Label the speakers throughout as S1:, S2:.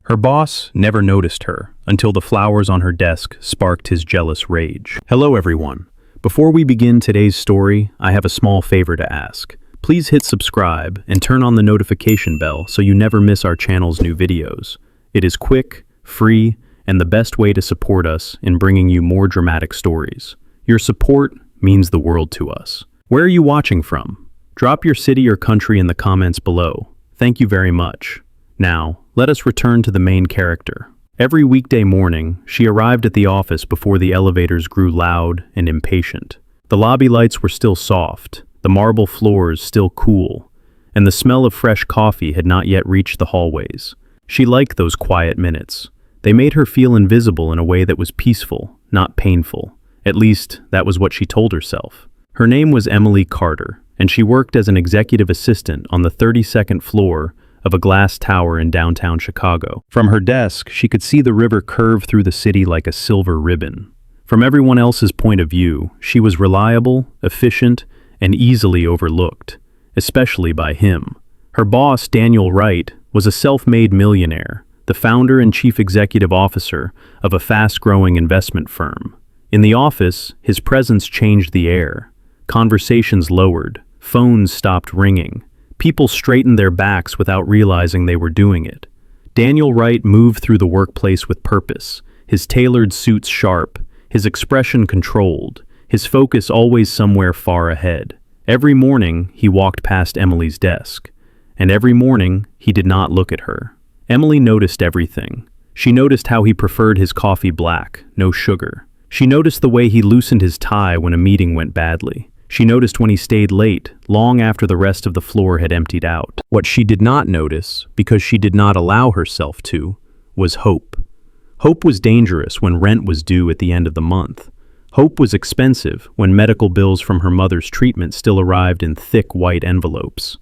S1: Her boss never noticed her until the flowers on her desk sparked his jealous rage. Hello everyone. Before we begin today's story, I have a small favor to ask. Please hit subscribe and turn on the notification bell so you never miss our channel's new videos. It is quick, free, and the best way to support us in bringing you more dramatic stories. Your support means the world to us. Where are you watching from? Drop your city or country in the comments below. Thank you very much. Now, let us return to the main character. Every weekday morning, she arrived at the office before the elevators grew loud and impatient. The lobby lights were still soft, the marble floors still cool, and the smell of fresh coffee had not yet reached the hallways. She liked those quiet minutes. They made her feel invisible in a way that was peaceful, not painful. At least, that was what she told herself. Her name was Emily Carter, and she worked as an executive assistant on the 32nd floor of a glass tower in downtown Chicago. From her desk, she could see the river curve through the city like a silver ribbon. From everyone else's point of view, she was reliable, efficient, and easily overlooked, especially by him. Her boss, Daniel Wright, was a self-made millionaire, the founder and chief executive officer of a fast-growing investment firm. In the office, his presence changed the air. Conversations lowered, phones stopped ringing. People straightened their backs without realizing they were doing it. Daniel Wright moved through the workplace with purpose, his tailored suits sharp, his expression controlled, his focus always somewhere far ahead. Every morning, he walked past Emily's desk, and every morning, he did not look at her. Emily noticed everything. She noticed how he preferred his coffee black, no sugar. She noticed the way he loosened his tie when a meeting went badly. She noticed when he stayed late, long after the rest of the floor had emptied out. What she did not notice, because she did not allow herself to, was hope. Hope was dangerous when rent was due at the end of the month. Hope was expensive when medical bills from her mother's treatment still arrived in thick white envelopes.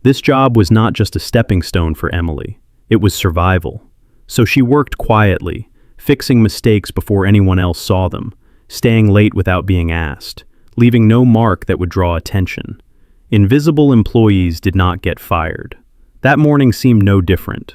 S1: This job was not just a stepping stone for Emily. It was survival. So she worked quietly, fixing mistakes before anyone else saw them, staying late without being asked, leaving no mark that would draw attention. Invisible employees did not get fired. That morning seemed no different.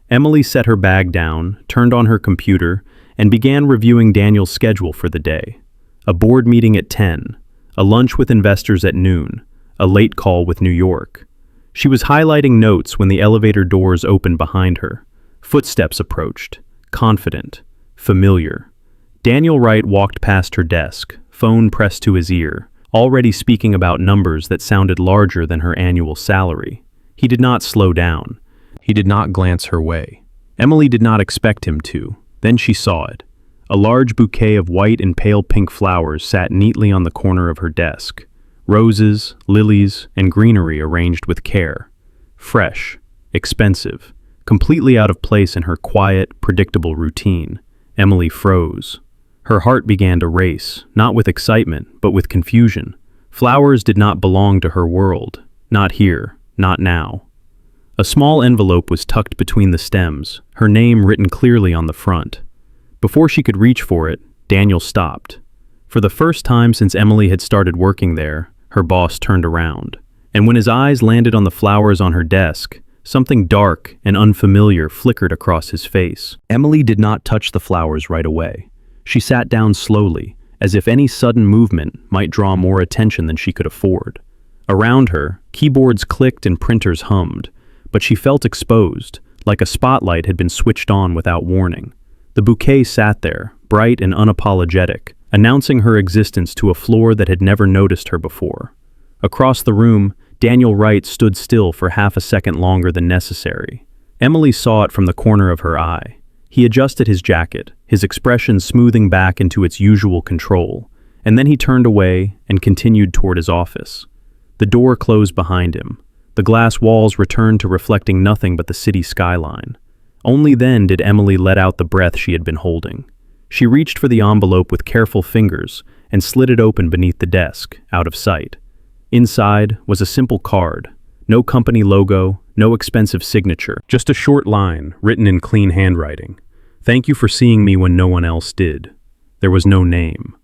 S1: Emily set her bag down, turned on her computer, and began reviewing Daniel's schedule for the day. A board meeting at 10, a lunch with investors at noon, a late call with New York. She was highlighting notes when the elevator doors opened behind her. Footsteps approached, confident, familiar. Daniel Wright walked past her desk, phone pressed to his ear, already speaking about numbers that sounded larger than her annual salary. He did not slow down. He did not glance her way. Emily did not expect him to. Then she saw it. A large bouquet of white and pale pink flowers sat neatly on the corner of her desk. Roses, lilies, and greenery arranged with care. Fresh, expensive, completely out of place in her quiet, predictable routine. Emily froze. Her heart began to race, not with excitement, but with confusion. Flowers did not belong to her world. Not here, not now. A small envelope was tucked between the stems, her name written clearly on the front. Before she could reach for it, Daniel stopped. For the first time since Emily had started working there, her boss turned around. And when his eyes landed on the flowers on her desk, something dark and unfamiliar flickered across his face. Emily did not touch the flowers right away. She sat down slowly, as if any sudden movement might draw more attention than she could afford. Around her, keyboards clicked and printers hummed, but she felt exposed, like a spotlight had been switched on without warning. The bouquet sat there, bright and unapologetic, announcing her existence to a floor that had never noticed her before. Across the room, Daniel Wright stood still for half a second longer than necessary. Emily saw it from the corner of her eye. He adjusted his jacket, his expression smoothing back into its usual control, and then he turned away and continued toward his office. The door closed behind him. The glass walls returned to reflecting nothing but the city skyline. Only then did Emily let out the breath she had been holding. She reached for the envelope with careful fingers and slid it open beneath the desk, out of sight. Inside was a simple card. No company logo, no expensive signature, just a short line written in clean handwriting. "Thank you for seeing me when no one else did." There was no name.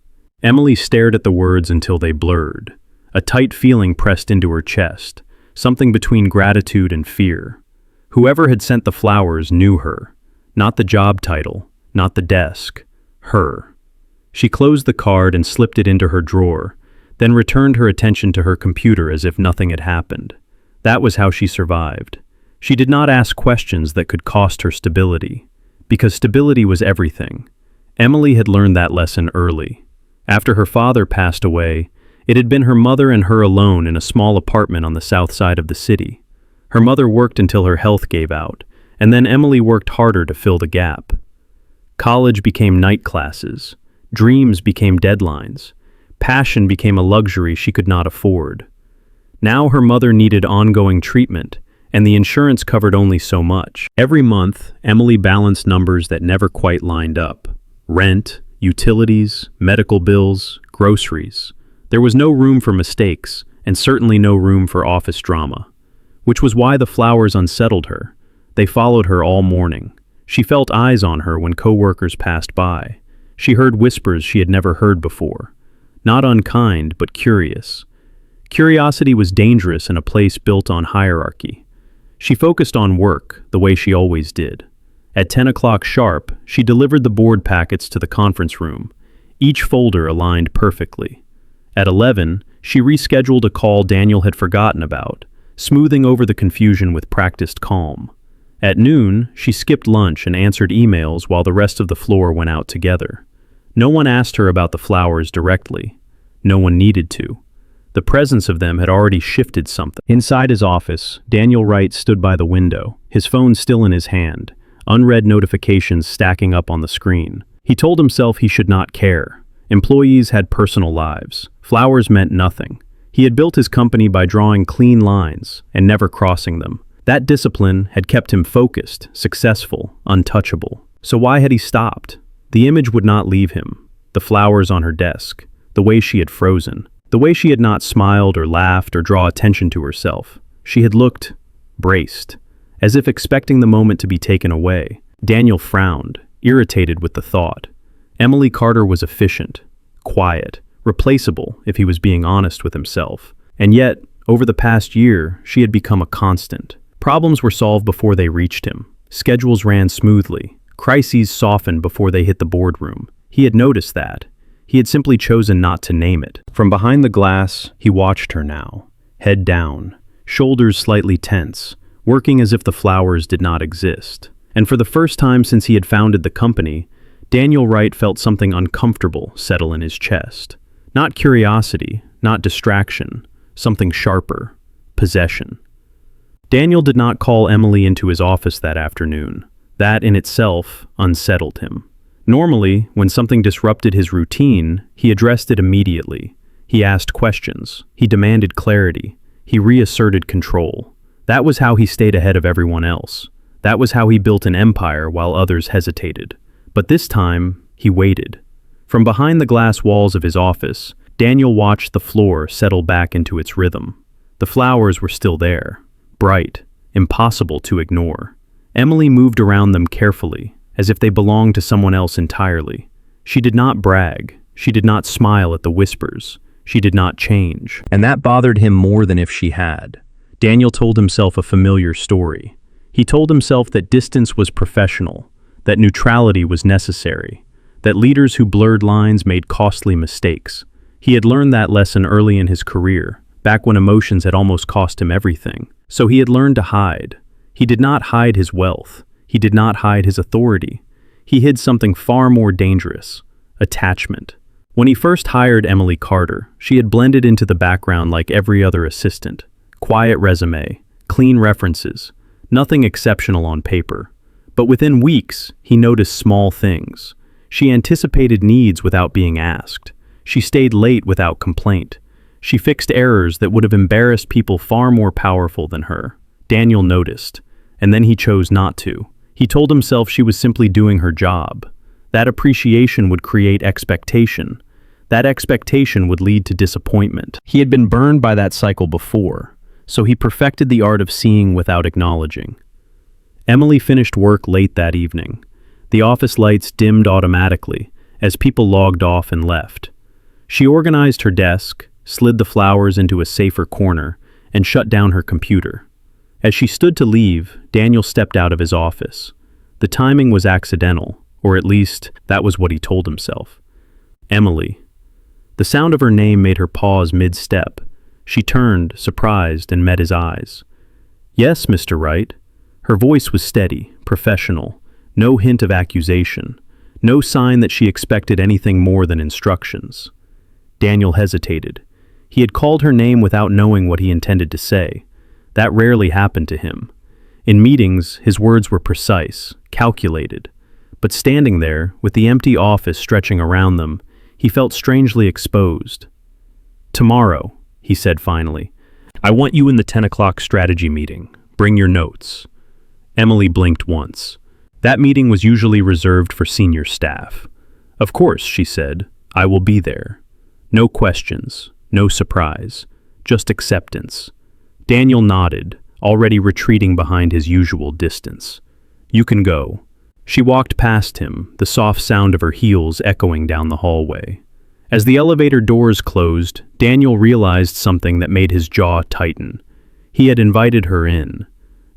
S1: Emily stared at the words until they blurred. A tight feeling pressed into her chest, something between gratitude and fear. Whoever had sent the flowers knew her. Not the job title, not the desk. Her. She closed the card and slipped it into her drawer, then returned her attention to her computer as if nothing had happened. That was how she survived. She did not ask questions that could cost her stability, because stability was everything. Emily had learned that lesson early. After her father passed away, it had been her mother and her alone in a small apartment on the south side of the city. Her mother worked until her health gave out, and then Emily worked harder to fill the gap. College became night classes. Dreams became deadlines. Passion became a luxury she could not afford. Now her mother needed ongoing treatment, and the insurance covered only so much. Every month, Emily balanced numbers that never quite lined up. Rent, utilities, medical bills, groceries. There was no room for mistakes, and certainly no room for office drama. Which was why the flowers unsettled her. They followed her all morning. She felt eyes on her when coworkers passed by. She heard whispers she had never heard before. Not unkind, but curious. Curiosity was dangerous in a place built on hierarchy. She focused on work, the way she always did. At 10 o'clock sharp, she delivered the board packets to the conference room, each folder aligned perfectly. At 11, she rescheduled a call Daniel had forgotten about, smoothing over the confusion with practiced calm. At noon, she skipped lunch and answered emails while the rest of the floor went out together. No one asked her about the flowers directly. No one needed to. The presence of them had already shifted something. Inside his office, Daniel Wright stood by the window, his phone still in his hand, unread notifications stacking up on the screen. He told himself he should not care. Employees had personal lives. Flowers meant nothing. He had built his company by drawing clean lines and never crossing them. That discipline had kept him focused, successful, untouchable. So why had he stopped? The image would not leave him. The flowers on her desk. The way she had frozen. The way she had not smiled or laughed or draw attention to herself. She had looked braced, as if expecting the moment to be taken away. Daniel frowned, irritated with the thought. Emily Carter was efficient, quiet, replaceable if he was being honest with himself. And yet, over the past year, she had become a constant. Problems were solved before they reached him. Schedules ran smoothly. Crises softened before they hit the boardroom. He had noticed that. He had simply chosen not to name it. From behind the glass, he watched her now, head down, shoulders slightly tense, working as if the flowers did not exist. And for the first time since he had founded the company, Daniel Wright felt something uncomfortable settle in his chest. Not curiosity, not distraction, something sharper, possession. Daniel did not call Emily into his office that afternoon. That in itself unsettled him. Normally, when something disrupted his routine, he addressed it immediately. He asked questions. He demanded clarity. He reasserted control. That was how he stayed ahead of everyone else. That was how he built an empire while others hesitated. But this time, he waited. From behind the glass walls of his office, Daniel watched the floor settle back into its rhythm. The flowers were still there, bright, impossible to ignore. Emily moved around them carefully, as if they belonged to someone else entirely. She did not brag. She did not smile at the whispers. She did not change. And that bothered him more than if she had. Daniel told himself a familiar story. He told himself that distance was professional, that neutrality was necessary, that leaders who blurred lines made costly mistakes. He had learned that lesson early in his career, back when emotions had almost cost him everything. So he had learned to hide. He did not hide his wealth. He did not hide his authority. He hid something far more dangerous: attachment. When he first hired Emily Carter, she had blended into the background like every other assistant. Quiet resume, clean references, nothing exceptional on paper. But within weeks, he noticed small things. She anticipated needs without being asked. She stayed late without complaint. She fixed errors that would have embarrassed people far more powerful than her. Daniel noticed, and then he chose not to. He told himself she was simply doing her job. That appreciation would create expectation. That expectation would lead to disappointment. He had been burned by that cycle before, so he perfected the art of seeing without acknowledging. Emily finished work late that evening. The office lights dimmed automatically as people logged off and left. She organized her desk, slid the flowers into a safer corner, and shut down her computer. As she stood to leave, Daniel stepped out of his office. The timing was accidental, or at least that was what he told himself. Emily. The sound of her name made her pause mid-step. She turned, surprised, and met his eyes. "Yes, Mr. Wright." Her voice was steady, professional, no hint of accusation, no sign that she expected anything more than instructions. Daniel hesitated. He had called her name without knowing what he intended to say. That rarely happened to him. In meetings, his words were precise, calculated. But standing there, with the empty office stretching around them, he felt strangely exposed. "Tomorrow," he said finally. "I want you in the 10 o'clock strategy meeting. Bring your notes." Emily blinked once. That meeting was usually reserved for senior staff. "Of course," she said, "I will be there." No questions, no surprise, just acceptance. Daniel nodded, already retreating behind his usual distance. "You can go." She walked past him, the soft sound of her heels echoing down the hallway. As the elevator doors closed, Daniel realized something that made his jaw tighten. He had invited her in,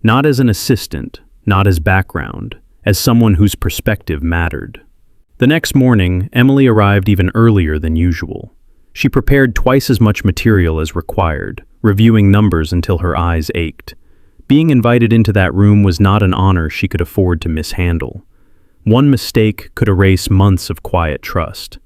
S1: not as an assistant, not as background, as someone whose perspective mattered. The next morning, Emily arrived even earlier than usual. She prepared twice as much material as required, reviewing numbers until her eyes ached. Being invited into that room was not an honor she could afford to mishandle. One mistake could erase months of quiet trust.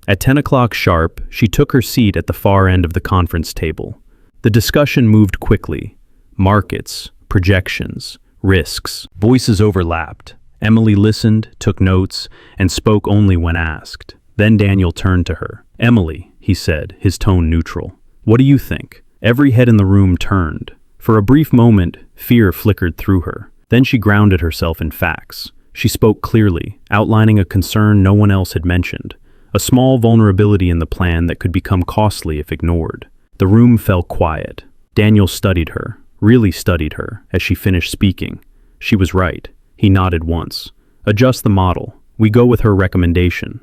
S1: At 10 o'clock sharp, she took her seat at the far end of the conference table. The discussion moved quickly. Markets, projections, risks. Voices overlapped. Emily listened, took notes, and spoke only when asked. Then Daniel turned to her. "Emily," he said, his tone neutral. "What do you think?" Every head in the room turned. For a brief moment, fear flickered through her. Then she grounded herself in facts. She spoke clearly, outlining a concern no one else had mentioned, a small vulnerability in the plan that could become costly if ignored. The room fell quiet. Daniel studied her, really studied her, as she finished speaking. She was right. He nodded once. "Adjust the model. We go with her recommendation."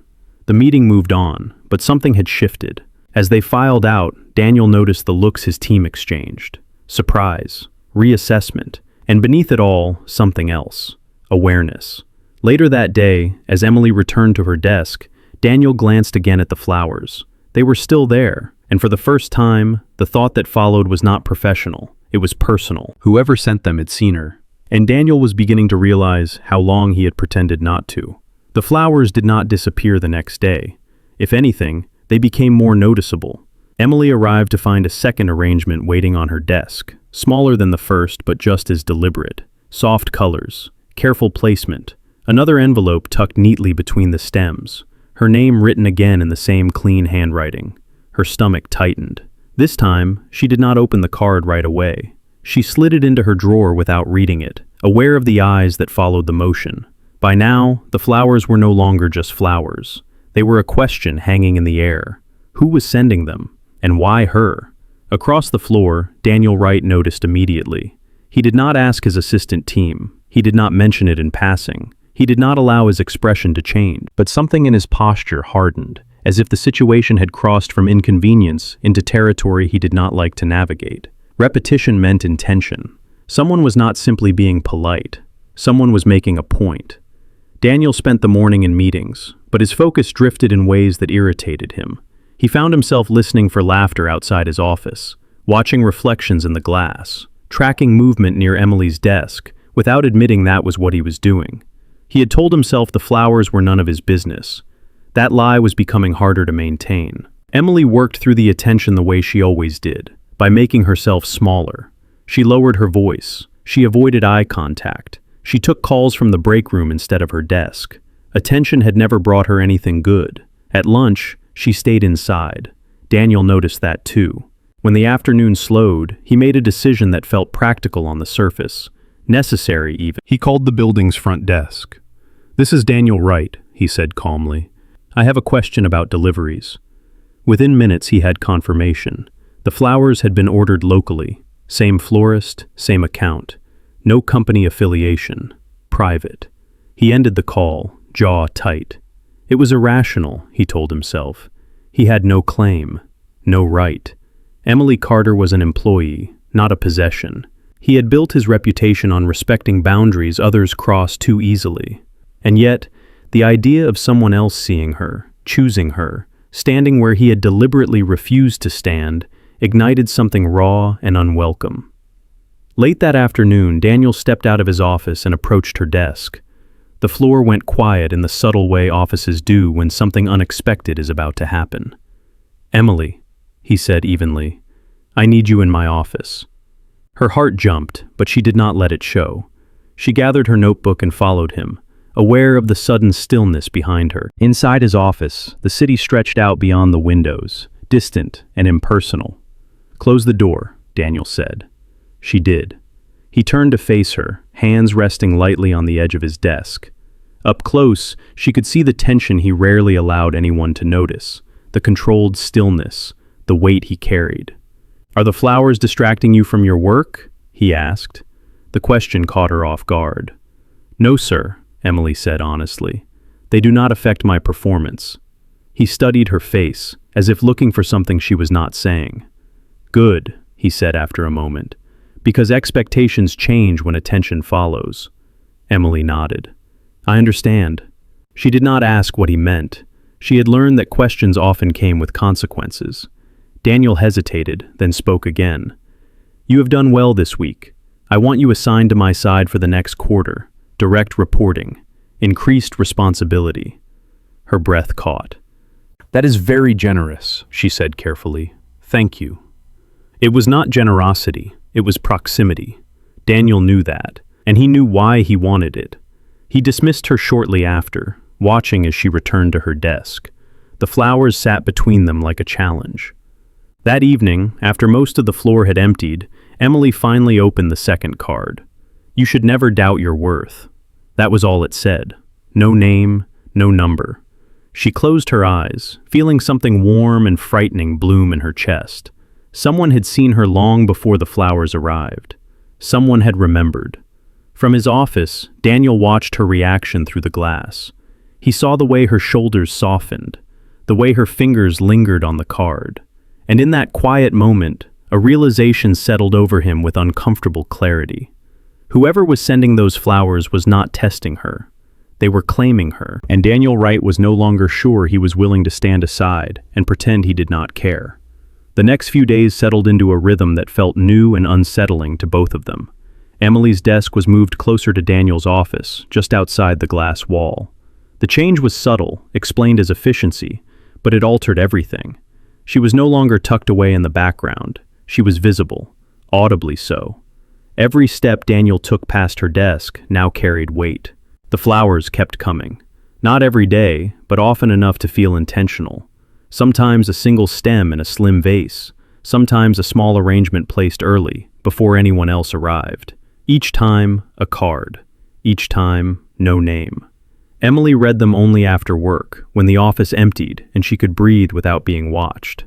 S1: The meeting moved on, but something had shifted. As they filed out, Daniel noticed the looks his team exchanged. Surprise, reassessment, and beneath it all, something else. Awareness. Later that day, as Emily returned to her desk, Daniel glanced again at the flowers. They were still there, and for the first time, the thought that followed was not professional. It was personal. Whoever sent them had seen her. And Daniel was beginning to realize how long he had pretended not to. The flowers did not disappear the next day. If anything, they became more noticeable. Emily arrived to find a second arrangement waiting on her desk, smaller than the first but just as deliberate. Soft colors, careful placement, another envelope tucked neatly between the stems, her name written again in the same clean handwriting. Her stomach tightened. This time, she did not open the card right away. She slid it into her drawer without reading it, aware of the eyes that followed the motion. By now, the flowers were no longer just flowers. They were a question hanging in the air. Who was sending them? And why her? Across the floor, Daniel Wright noticed immediately. He did not ask his assistant team. He did not mention it in passing. He did not allow his expression to change. But something in his posture hardened, as if the situation had crossed from inconvenience into territory he did not like to navigate. Repetition meant intention. Someone was not simply being polite. Someone was making a point. Daniel spent the morning in meetings, but his focus drifted in ways that irritated him. He found himself listening for laughter outside his office, watching reflections in the glass, tracking movement near Emily's desk, without admitting that was what he was doing. He had told himself the flowers were none of his business. That lie was becoming harder to maintain. Emily worked through the attention the way she always did, by making herself smaller. She lowered her voice. She avoided eye contact. She took calls from the break room instead of her desk. Attention had never brought her anything good. At lunch, she stayed inside. Daniel noticed that too. When the afternoon slowed, he made a decision that felt practical on the surface. Necessary, even. He called the building's front desk. "This is Daniel Wright," he said calmly. "I have a question about deliveries." Within minutes, he had confirmation. The flowers had been ordered locally. Same florist, same account. No company affiliation. Private. He ended the call, jaw tight. It was irrational, he told himself. He had no claim, no right. Emily Carter was an employee, not a possession. He had built his reputation on respecting boundaries others cross too easily. And yet, the idea of someone else seeing her, choosing her, standing where he had deliberately refused to stand, ignited something raw and unwelcome. Late that afternoon, Daniel stepped out of his office and approached her desk. The floor went quiet in the subtle way offices do when something unexpected is about to happen. "Emily," he said evenly, "I need you in my office." Her heart jumped, but she did not let it show. She gathered her notebook and followed him, aware of the sudden stillness behind her. Inside his office, the city stretched out beyond the windows, distant and impersonal. "Close the door," Daniel said. She did. He turned to face her, hands resting lightly on the edge of his desk. Up close, she could see the tension he rarely allowed anyone to notice, the controlled stillness, the weight he carried. "Are the flowers distracting you from your work?" he asked. The question caught her off guard. "No, sir," Emily said honestly. "They do not affect my performance." He studied her face, as if looking for something she was not saying. "Good," he said after a moment, "because expectations change when attention follows." Emily nodded. "I understand." She did not ask what he meant. She had learned that questions often came with consequences. Daniel hesitated, then spoke again. "You have done well this week. I want you assigned to my side for the next quarter. Direct reporting. Increased responsibility." Her breath caught. "That is very generous," she said carefully. "Thank you." It was not generosity, it was proximity. Daniel knew that, and he knew why he wanted it. He dismissed her shortly after, watching as she returned to her desk. The flowers sat between them like a challenge. That evening, after most of the floor had emptied, Emily finally opened the second card. "You should never doubt your worth." That was all it said. No name, no number. She closed her eyes, feeling something warm and frightening bloom in her chest. Someone had seen her long before the flowers arrived. Someone had remembered. From his office, Daniel watched her reaction through the glass. He saw the way her shoulders softened, the way her fingers lingered on the card. And in that quiet moment, a realization settled over him with uncomfortable clarity. Whoever was sending those flowers was not testing her. They were claiming her, and Daniel Wright was no longer sure he was willing to stand aside and pretend he did not care. The next few days settled into a rhythm that felt new and unsettling to both of them. Emily's desk was moved closer to Daniel's office, just outside the glass wall. The change was subtle, explained as efficiency, but it altered everything. She was no longer tucked away in the background. She was visible, audibly so. Every step Daniel took past her desk now carried weight. The flowers kept coming. Not every day, but often enough to feel intentional. Sometimes a single stem in a slim vase, sometimes a small arrangement placed early, before anyone else arrived. Each time, a card. Each time, no name. Emily read them only after work, when the office emptied and she could breathe without being watched.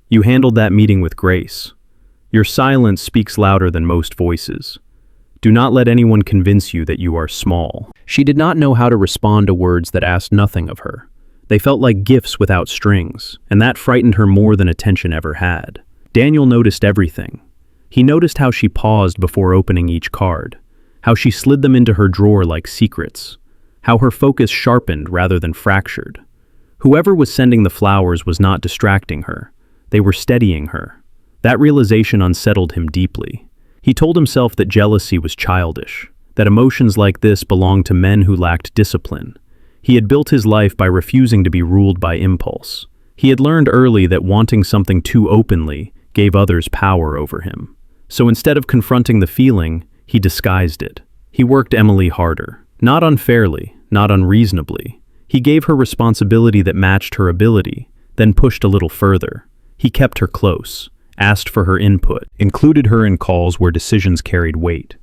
S1: "You handled that meeting with grace. Your silence speaks louder than most voices. Do not let anyone convince you that you are small." She did not know how to respond to words that asked nothing of her. They felt like gifts without strings, and that frightened her more than attention ever had. Daniel noticed everything. He noticed how she paused before opening each card, how she slid them into her drawer like secrets, how her focus sharpened rather than fractured. Whoever was sending the flowers was not distracting her. They were steadying her. That realization unsettled him deeply. He told himself that jealousy was childish, that emotions like this belonged to men who lacked discipline. He had built his life by refusing to be ruled by impulse. He had learned early that wanting something too openly gave others power over him. So instead of confronting the feeling, he disguised it. He worked Emily harder. Not unfairly, not unreasonably. He gave her responsibility that matched her ability, then pushed a little further. He kept her close, asked for her input, included her in calls where decisions carried weight.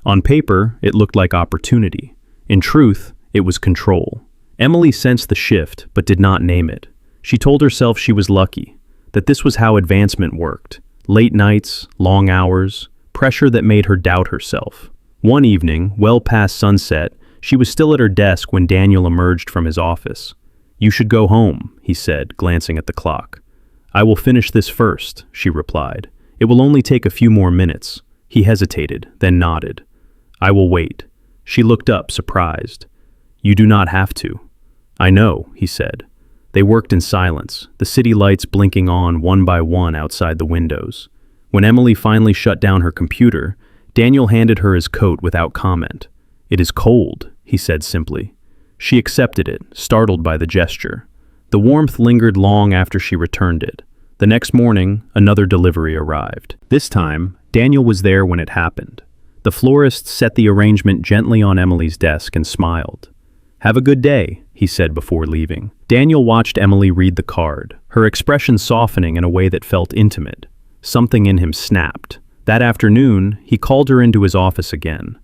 S1: On paper, it looked like opportunity. In truth, it was control. Emily sensed the shift, but did not name it. She told herself she was lucky, that this was how advancement worked. Late nights, long hours, pressure that made her doubt herself. One evening, well past sunset, she was still at her desk when Daniel emerged from his office. "You should go home," he said, glancing at the clock. "I will finish this first," she replied. "It will only take a few more minutes. He hesitated, then nodded. "I will wait." She looked up, surprised. "You do not have to." "I know," he said. They worked in silence, the city lights blinking on one by one outside the windows. When Emily finally shut down her computer, Daniel handed her his coat without comment. "It is cold," he said simply. She accepted it, startled by the gesture. The warmth lingered long after she returned it. The next morning, another delivery arrived. This time, Daniel was there when it happened. The florist set the arrangement gently on Emily's desk and smiled. "Have a good day," he said before leaving. Daniel watched Emily read the card, her expression softening in a way that felt intimate. Something in him snapped. That afternoon, he called her into his office again.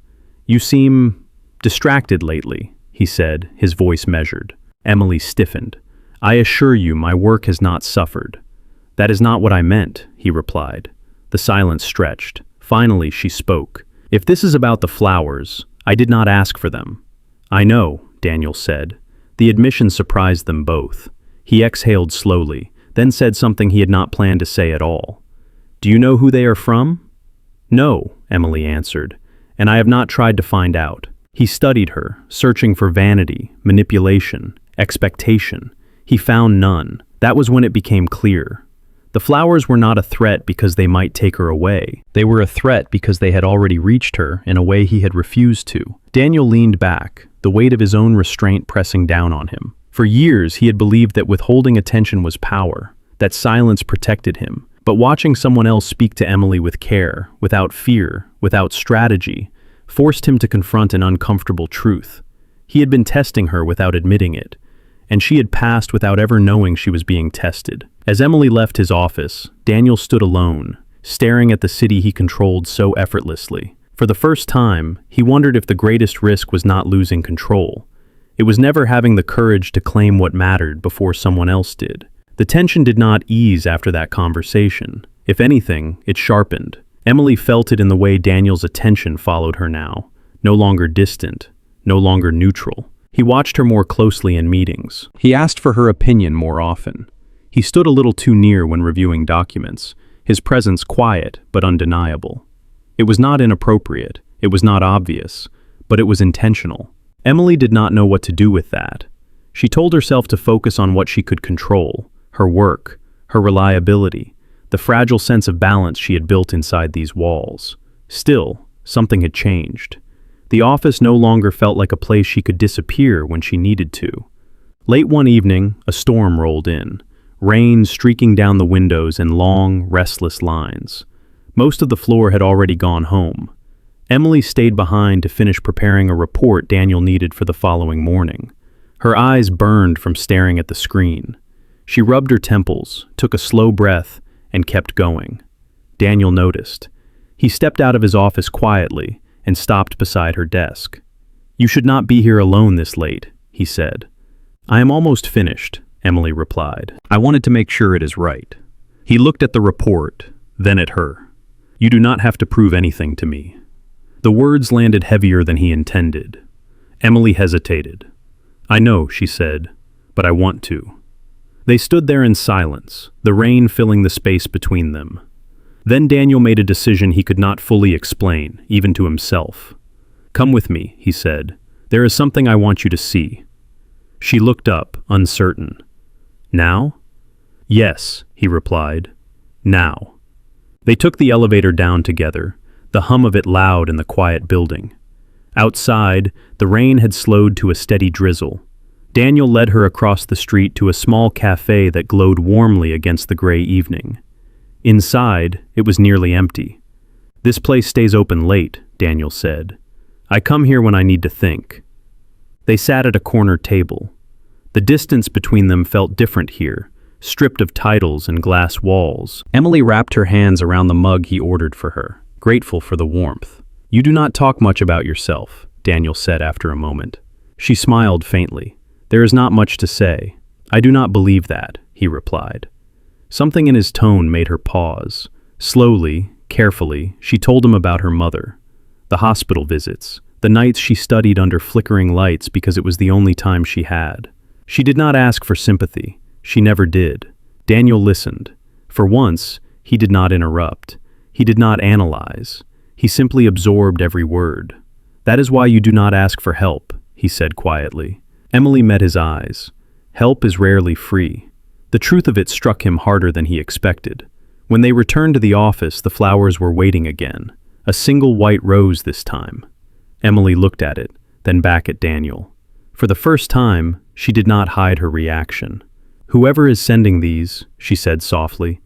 S1: "You seem distracted lately," he said, his voice measured. Emily stiffened. "I assure you my work has not suffered." "That is not what I meant," he replied. The silence stretched. Finally, she spoke. "If this is about the flowers, I did not ask for them." "I know," Daniel said. The admission surprised them both. He exhaled slowly, then said something he had not planned to say at all. "Do you know who they are from?" "No," Emily answered, "and I have not tried to find out." He studied her, searching for vanity, manipulation, expectation. He found none. That was when it became clear. The flowers were not a threat because they might take her away. They were a threat because they had already reached her in a way he had refused to. Daniel leaned back, the weight of his own restraint pressing down on him. For years, he had believed that withholding attention was power, that silence protected him. But watching someone else speak to Emily with care, without fear, without strategy, forced him to confront an uncomfortable truth. He had been testing her without admitting it, and she had passed without ever knowing she was being tested. As Emily left his office, Daniel stood alone, staring at the city he controlled so effortlessly. For the first time, he wondered if the greatest risk was not losing control. It was never having the courage to claim what mattered before someone else did. The tension did not ease after that conversation. If anything, it sharpened. Emily felt it in the way Daniel's attention followed her now, no longer distant, no longer neutral. He watched her more closely in meetings. He asked for her opinion more often. He stood a little too near when reviewing documents, his presence quiet but undeniable. It was not inappropriate, it was not obvious, but it was intentional. Emily did not know what to do with that. She told herself to focus on what she could control, her work, her reliability, the fragile sense of balance she had built inside these walls. Still, something had changed. The office no longer felt like a place she could disappear when she needed to. Late one evening, a storm rolled in, rain streaking down the windows in long, restless lines. Most of the floor had already gone home. Emily stayed behind to finish preparing a report Daniel needed for the following morning. Her eyes burned from staring at the screen. She rubbed her temples, took a slow breath, and kept going. Daniel noticed. He stepped out of his office quietly and stopped beside her desk. "You should not be here alone this late," he said. "I am almost finished," Emily replied. "I wanted to make sure it is right." He looked at the report, then at her. "You do not have to prove anything to me." The words landed heavier than he intended. Emily hesitated. "I know," she said, "but I want to." They stood there in silence, the rain filling the space between them. Then Daniel made a decision he could not fully explain, even to himself. "Come with me," he said. "There is something I want you to see." She looked up, uncertain. "Now?" "Yes," he replied. "Now." They took the elevator down together, the hum of it loud in the quiet building. Outside, the rain had slowed to a steady drizzle. Daniel led her across the street to a small cafe that glowed warmly against the gray evening. Inside, it was nearly empty. "This place stays open late," Daniel said. "I come here when I need to think." They sat at a corner table. The distance between them felt different here, stripped of titles and glass walls. Emily wrapped her hands around the mug he ordered for her, grateful for the warmth. "You do not talk much about yourself," Daniel said after a moment. She smiled faintly. "There is not much to say. I do not believe that," he replied. Something in his tone made her pause. Slowly, carefully, she told him about her mother. The hospital visits, the nights she studied under flickering lights because it was the only time she had. She did not ask for sympathy. She never did. Daniel listened. For once, he did not interrupt. He did not analyze. He simply absorbed every word. "That is why you do not ask for help," he said quietly. Emily met his eyes. Help is rarely free. The truth of it struck him harder than he expected. When they returned to the office, the flowers were waiting again. A single white rose this time. Emily looked at it, then back at Daniel. For the first time, she did not hide her reaction. "Whoever is sending these," she said softly,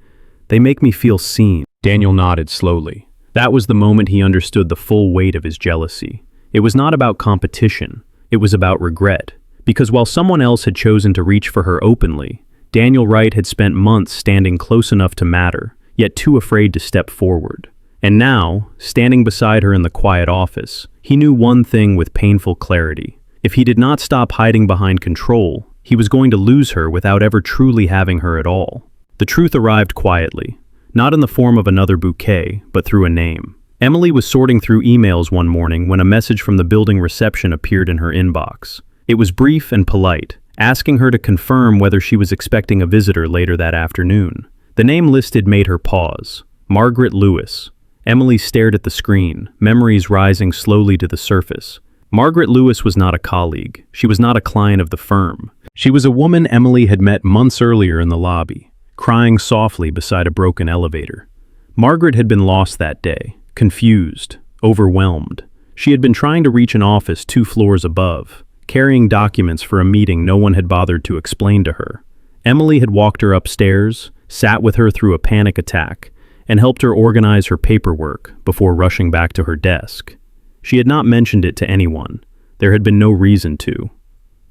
S1: "they make me feel seen." Daniel nodded slowly. That was the moment he understood the full weight of his jealousy. It was not about competition, it was about regret. Because while someone else had chosen to reach for her openly, Daniel Wright had spent months standing close enough to matter, yet too afraid to step forward. And now, standing beside her in the quiet office, he knew one thing with painful clarity. If he did not stop hiding behind control, he was going to lose her without ever truly having her at all. The truth arrived quietly, not in the form of another bouquet, but through a name. Emily was sorting through emails one morning when a message from the building reception appeared in her inbox. It was brief and polite, asking her to confirm whether she was expecting a visitor later that afternoon. The name listed made her pause. Margaret Lewis. Emily stared at the screen, memories rising slowly to the surface. Margaret Lewis was not a colleague. She was not a client of the firm. She was a woman Emily had met months earlier in the lobby, crying softly beside a broken elevator. Margaret had been lost that day, confused, overwhelmed. She had been trying to reach an office 2 floors above, carrying documents for a meeting no one had bothered to explain to her. Emily had walked her upstairs, sat with her through a panic attack, and helped her organize her paperwork before rushing back to her desk. She had not mentioned it to anyone. There had been no reason to.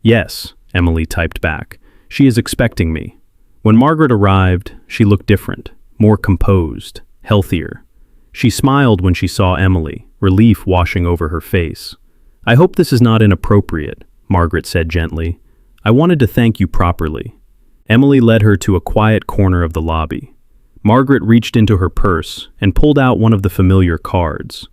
S1: "Yes," Emily typed back. "She is expecting me." When Margaret arrived, she looked different, more composed, healthier. She smiled when she saw Emily, relief washing over her face. "I hope this is not inappropriate," Margaret said gently. "I wanted to thank you properly." Emily led her to a quiet corner of the lobby. Margaret reached into her purse and pulled out one of the familiar cards.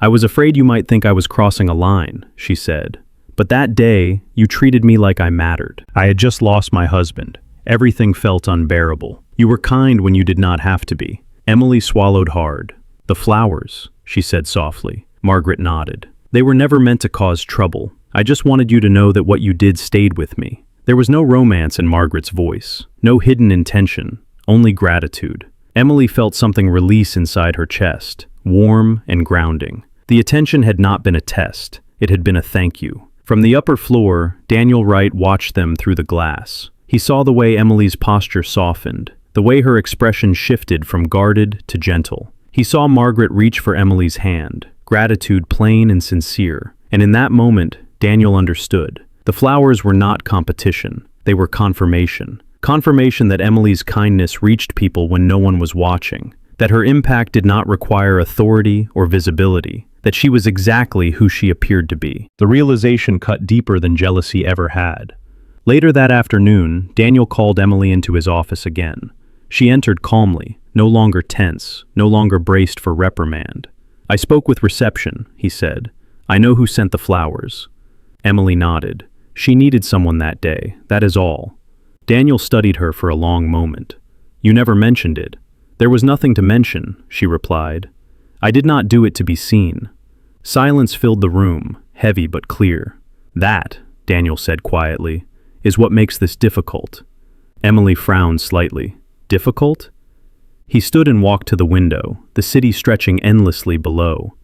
S1: "I was afraid you might think I was crossing a line," she said. "But that day, you treated me like I mattered. I had just lost my husband. Everything felt unbearable. You were kind when you did not have to be." Emily swallowed hard. "The flowers," she said softly. Margaret nodded. "They were never meant to cause trouble. I just wanted you to know that what you did stayed with me." There was no romance in Margaret's voice, no hidden intention, only gratitude. Emily felt something release inside her chest, warm and grounding. The attention had not been a test, it had been a thank you. From the upper floor, Daniel Wright watched them through the glass. He saw the way Emily's posture softened, the way her expression shifted from guarded to gentle. He saw Margaret reach for Emily's hand, gratitude plain and sincere. And in that moment, Daniel understood. The flowers were not competition, they were confirmation. Confirmation that Emily's kindness reached people when no one was watching, that her impact did not require authority or visibility, that she was exactly who she appeared to be. The realization cut deeper than jealousy ever had. Later that afternoon, Daniel called Emily into his office again. She entered calmly, no longer tense, no longer braced for reprimand. "I spoke with reception," he said. "I know who sent the flowers." Emily nodded. She needed someone that day, that is all. Daniel studied her for a long moment. "You never mentioned it." "There was nothing to mention," she replied. "I did not do it to be seen." Silence filled the room, heavy but clear. "That," Daniel said quietly, "is what makes this difficult." Emily frowned slightly. "Difficult?" He stood and walked to the window, the city stretching endlessly below.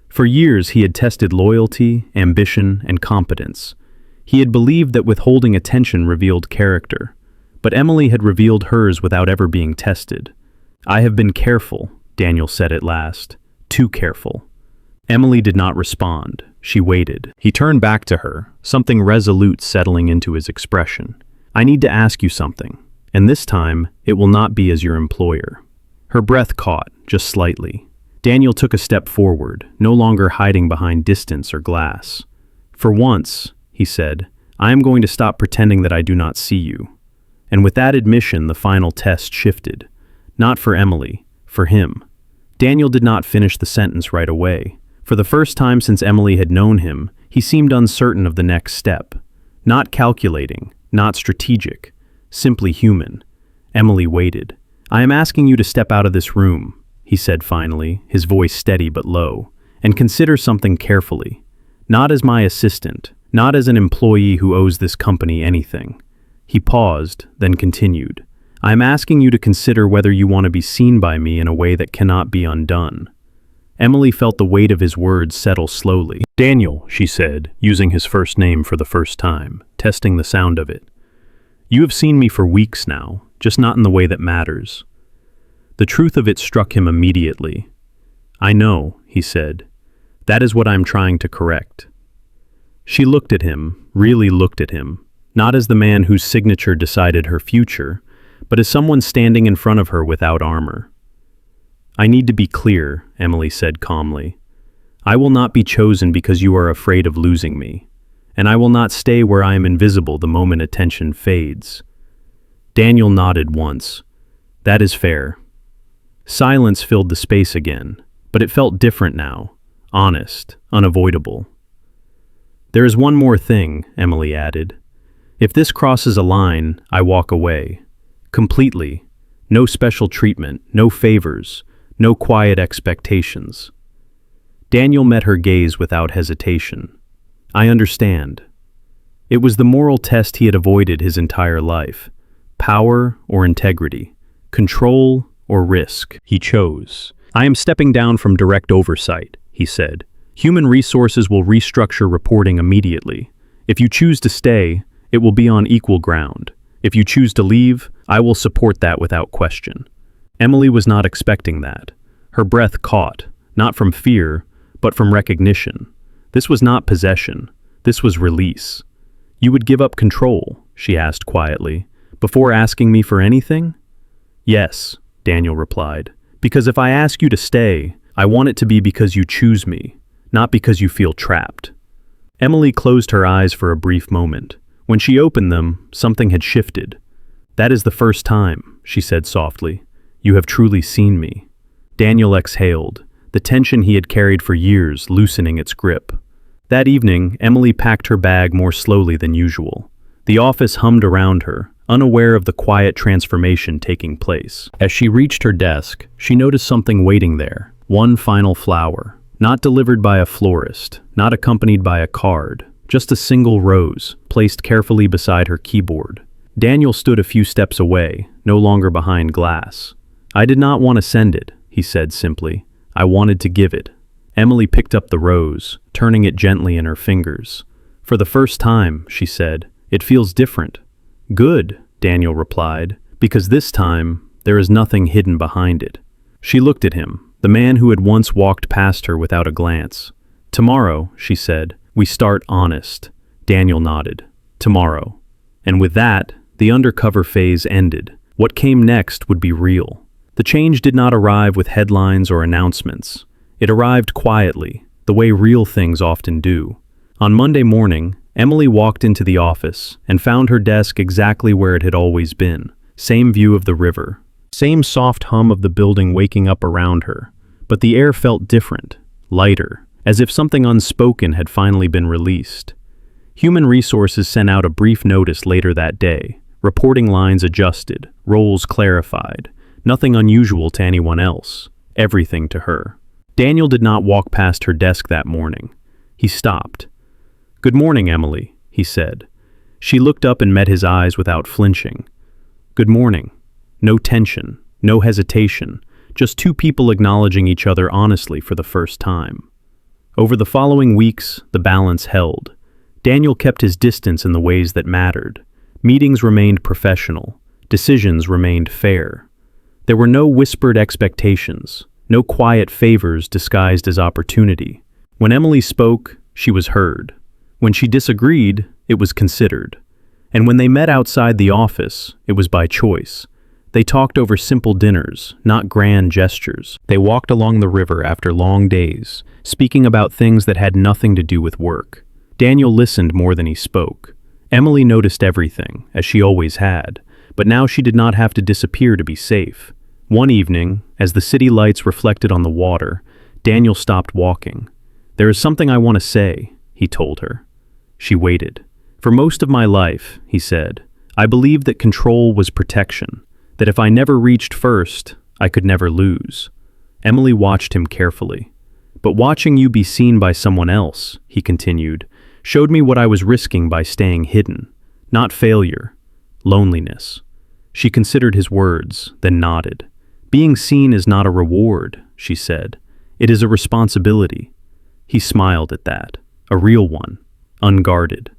S1: For years he had tested loyalty, ambition, and competence. He had believed that withholding attention revealed character. But Emily had revealed hers without ever being tested. "I have been careful," Daniel said at last. "Too careful." Emily did not respond. She waited. He turned back to her, something resolute settling into his expression. "I need to ask you something, and this time it will not be as your employer." Her breath caught, just slightly. Daniel took a step forward, no longer hiding behind distance or glass. "For once," he said, "I am going to stop pretending that I do not see you." And with that admission, the final test shifted. Not for Emily, for him. Daniel did not finish the sentence right away. For the first time since Emily had known him, he seemed uncertain of the next step. Not calculating, not strategic, simply human. Emily waited. "I am asking you to step out of this room," he said finally, his voice steady but low, "and consider something carefully. Not as my assistant, not as an employee who owes this company anything." He paused, then continued, "I am asking you to consider whether you want to be seen by me in a way that cannot be undone." Emily felt the weight of his words settle slowly. "Daniel," she said, using his first name for the first time, testing the sound of it. "You have seen me for weeks now, just not in the way that matters." The truth of it struck him immediately. "I know," he said. "That is what I'm trying to correct." She looked at him, really looked at him, not as the man whose signature decided her future, but as someone standing in front of her without armor. "I need to be clear," Emily said calmly. "I will not be chosen because you are afraid of losing me, and I will not stay where I am invisible the moment attention fades." Daniel nodded once. "That is fair." Silence filled the space again, but it felt different now, honest, unavoidable. "There is one more thing," Emily added. "If this crosses a line, I walk away. Completely. No special treatment, no favors, no quiet expectations." Daniel met her gaze without hesitation. "I understand." It was the moral test he had avoided his entire life. Power or integrity, control or risk. He chose. "I am stepping down from direct oversight," he said. "Human resources will restructure reporting immediately. If you choose to stay, it will be on equal ground. If you choose to leave, I will support that without question." Emily was not expecting that. Her breath caught, not from fear, but from recognition. This was not possession. This was release. "You would give up control?" she asked quietly, "before asking me for anything?" "Yes," Daniel replied, "because if I ask you to stay, I want it to be because you choose me, not because you feel trapped." Emily closed her eyes for a brief moment. When she opened them, something had shifted. "That is the first time," she said softly. "You have truly seen me." Daniel exhaled, the tension he had carried for years loosening its grip. That evening, Emily packed her bag more slowly than usual. The office hummed around her, unaware of the quiet transformation taking place. As she reached her desk, she noticed something waiting there. One final flower, not delivered by a florist, not accompanied by a card, just a single rose, placed carefully beside her keyboard. Daniel stood a few steps away, no longer behind glass. "I did not want to send it," he said simply. "I wanted to give it." Emily picked up the rose, turning it gently in her fingers. "For the first time," she said, "it feels different." "Good," Daniel replied, "because this time, there is nothing hidden behind it." She looked at him, the man who had once walked past her without a glance. "Tomorrow," she said, "we start honest." Daniel nodded. "Tomorrow." And with that, the undercover phase ended. What came next would be real. The change did not arrive with headlines or announcements. It arrived quietly, the way real things often do. On Monday morning, Emily walked into the office and found her desk exactly where it had always been. Same view of the river, same soft hum of the building waking up around her. But the air felt different, lighter, as if something unspoken had finally been released. Human Resources sent out a brief notice later that day. Reporting lines adjusted, roles clarified. Nothing unusual to anyone else, everything to her. Daniel did not walk past her desk that morning. He stopped. "Good morning, Emily," he said. She looked up and met his eyes without flinching. "Good morning." No tension, no hesitation, just two people acknowledging each other honestly for the first time. Over the following weeks, the balance held. Daniel kept his distance in the ways that mattered. Meetings remained professional. Decisions remained fair. There were no whispered expectations, no quiet favors disguised as opportunity. When Emily spoke, she was heard. When she disagreed, it was considered. And when they met outside the office, it was by choice. They talked over simple dinners, not grand gestures. They walked along the river after long days, speaking about things that had nothing to do with work. Daniel listened more than he spoke. Emily noticed everything, as she always had, but now she did not have to disappear to be safe. One evening, as the city lights reflected on the water, Daniel stopped walking. "There is something I want to say," he told her. She waited. "For most of my life," he said, "I believed that control was protection, that if I never reached first, I could never lose." Emily watched him carefully. "But watching you be seen by someone else," he continued, "showed me what I was risking by staying hidden. Not failure, loneliness." She considered his words, then nodded. "Being seen is not a reward," she said. "It is a responsibility." He smiled at that. A real one, unguarded.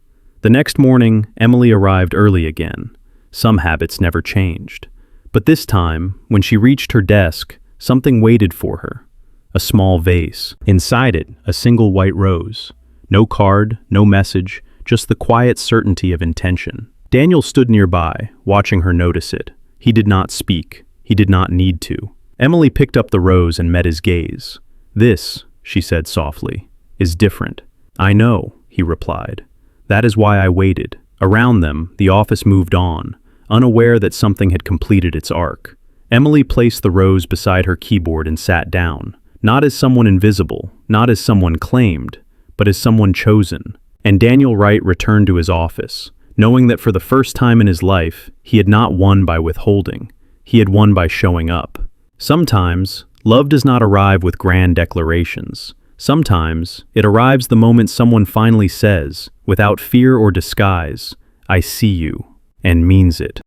S1: The next morning, Emily arrived early again. Some habits never changed. But this time, when she reached her desk, something waited for her. A small vase. Inside it, a single white rose. No card, no message, just the quiet certainty of intention. Daniel stood nearby, watching her notice it. He did not speak. He did not need to. Emily picked up the rose and met his gaze. "This," she said softly, "is different." "I know," he replied. "That is why I waited." Around them, the office moved on, unaware that something had completed its arc. Emily placed the rose beside her keyboard and sat down, not as someone invisible, not as someone claimed, but as someone chosen. And Daniel Wright returned to his office, knowing that for the first time in his life, he had not won by withholding. He had won by showing up. Sometimes, love does not arrive with grand declarations. Sometimes, it arrives the moment someone finally says, without fear or disguise, "I see you," and means it.